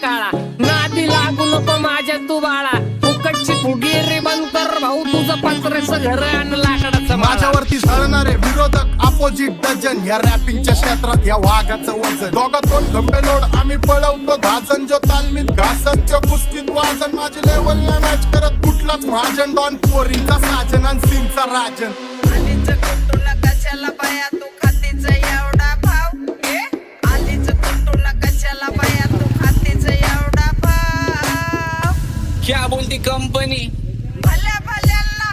काळा, नादी लागू नको माझ्या तू बाळा, फुकटची फुगीरी बंद कर भाऊ, तुझं पत्र्याचं घर आणि लाकडाचं माळा. माझ्यावरती झळणारे विरोधक अपोजिट डझन, या रॅपिंगच्या क्षेत्रात या वाघाचं वजन. दोघातून खंबे लोड आम्ही पळवतो धाजन, जो तालमीत घासन जो कुस्तीत वाजन. माझी लेवल ना मॅच करत कुठलाच महाजन, डॉन पोरींचा साजन आणि सीनचा राजन. आलीच कुटून कशाला बाया तू खातीच एवढा भाव, आलीच कुटून कशाला बाया तू खातीच एवढा भाव. क्या बोलती कंपनी,